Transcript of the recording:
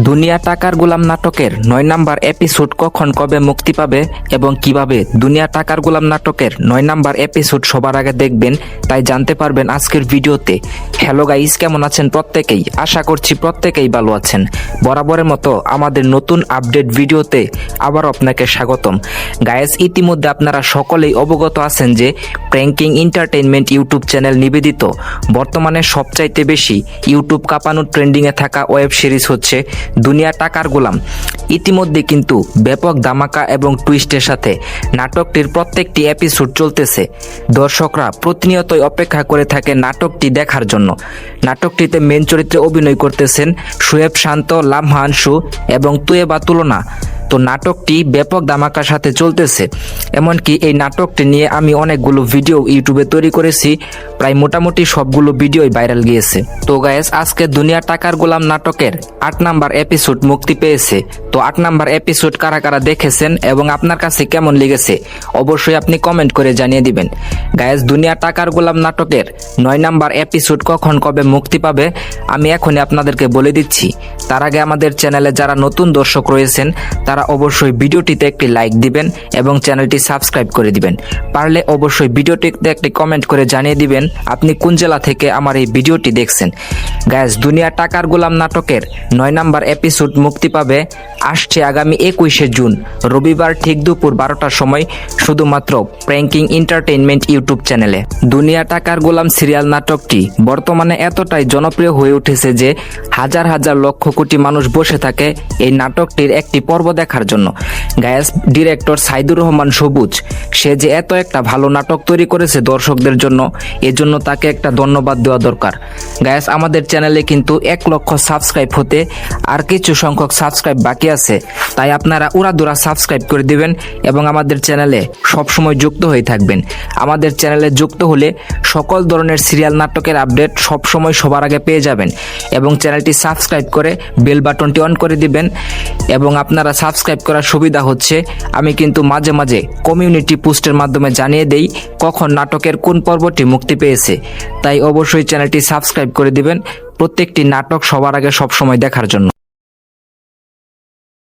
দুনিয়া টাকার গোলাম নাটকের ৯ নাম্বার এপিসোড কখন কবে মুক্তি পাবে এবং কিভাবে দুনিয়া টাকার গোলাম নাটকের ৯ নাম্বার এপিসোড সবার আগে দেখবেন তাই জানতে পারবেন আজকের ভিডিওতে। হ্যালো গাইস, কেমন আছেন প্রত্যেকেই? আশা করছি প্রত্যেকেই ভালো আছেন। বরাবরের মতো আমাদের নতুন আপডেট ভিডিওতে আবার আপনাকে স্বাগতম। গাইস, ইতিমধ্যে আপনারা সকলেই অবগত আছেন যে প্র্যাঙ্কিং এন্টারটেইনমেন্ট ইউটিউব চ্যানেল নিবেদিত বর্তমানে সবচাইতে বেশি ইউটিউব কাঁপানো ট্রেন্ডিংয়ে থাকা ওয়েব সিরিজ হচ্ছে দুনিয়া টাকার গোলাম। ইতিমধ্যে কিন্তু ব্যাপক ধামাকা এবং টুইস্টের সাথে নাটকটির প্রত্যেকটি এপিসোড চলতেছে। দর্শকরা প্রতিনিয়তই অপেক্ষা করে থাকে নাটকটি দেখার জন্য। নাটকটিতে মেন চরিত্রে অভিনয় করতেছেন শোয়েব শান্ত, লামহা আনসু এবং তুয়েবা তুলনা। তো নাটকটি ব্যাপক ধামাকার সাথে চলতেছে। এমনকি এই নাটকটি নিয়ে আমি অনেকগুলো ভিডিও ইউটিউবে তৈরি করেছি, প্রায় মোটামুটি সবগুলো ভিডিওই ভাইরাল গিয়েছে। তো গাইস, আজকে দুনিয়া টাকার গোলাম নাটকের ৮ নাম্বার এপিসোড মুক্তি পেয়েছে। তো ৮ নাম্বার এপিসোড কারা কারা দেখেছেন এবং আপনার কাছে কেমন লেগেছে অবশ্যই আপনি কমেন্ট করে জানিয়ে দিবেন। গাইস, দুনিয়া টাকার গোলাম নাটকের ৯ নাম্বার এপিসোড কখন কবে মুক্তি পাবে আমি এখনই আপনাদেরকে বলে দিচ্ছি। তার আগে আমাদের চ্যানেলে যারা নতুন দর্শক রয়েছেন তারা অবশ্যই ভিডিওটিতে একটি লাইক দিবেন এবং চ্যানেলটি সাবস্ক্রাইব করে দিবেন। পারলে অবশ্যই ভিডিওটিতে একটি কমেন্ট করে জানিয়ে দিবেন আপনি কোন জেলা থেকে আমার এই ভিডিওটি দেখছেন। গাইস, দুনিয়া টাকার গোলাম নাটকের ৯ নাম্বার এপিসোড মুক্তি পাবে আসছে আগামী ২১শে জুন রবিবার ঠিক দুপুর ১২টার সময় শুধুমাত্র প্র্যাঙ্কিং এন্টারটেইনমেন্ট ইউটিউব চ্যানেলে। দুনিয়া টাকার গোলাম সিরিয়াল নাটকটি বর্তমানে এতটাই জনপ্রিয় হয়ে উঠেছে যে হাজার হাজার লক্ষ কোটি মানুষ বসে থাকে এই নাটকটির একটি পর্ব দেখার জন্য। গাইস, ডিরেক্টর সাইদুর রহমান সবুজ সে যে এত একটা ভালো নাটক তৈরি করেছে দর্শকদের জন্য, এজন্য তাকে একটা ধন্যবাদ দেওয়া দরকার। গাইস, আমাদের চ্যানেলে কিন্তু ১ লক্ষ সাবস্ক্রাইব হতে আর কিছু সংখ্যক সাবস্ক্রাইব বাকি আছে, তাই আপনারা উড়াদুরা সাবস্ক্রাইব করে দিবেন এবং আমাদের চ্যানেলে সবসময় যুক্ত হয়ে থাকবেন। আমাদের চ্যানেলে যুক্ত হলে সকল ধরনের সিরিয়াল নাটকের আপডেট সবসময় সবার আগে পেয়ে যাবেন এবং চ্যানেলটি সাবস্ক্রাইব করে বেল বাটনটি অন করে দিবেন। এবং আপনারা সাবস্ক্রাইব করার সুবিধা হচ্ছে আমি কিন্তু মাঝে মাঝে কমিউনিটি পোস্টের মাধ্যমে জানিয়ে দেই কখন নাটকের কোন পর্বটি মুক্তি পেয়েছে, তাই অবশ্যই চ্যানেলটি সাবস্ক্রাইব করে দিবেন প্রত্যেকটি নাটক সবার আগে সবসময় দেখার জন্য।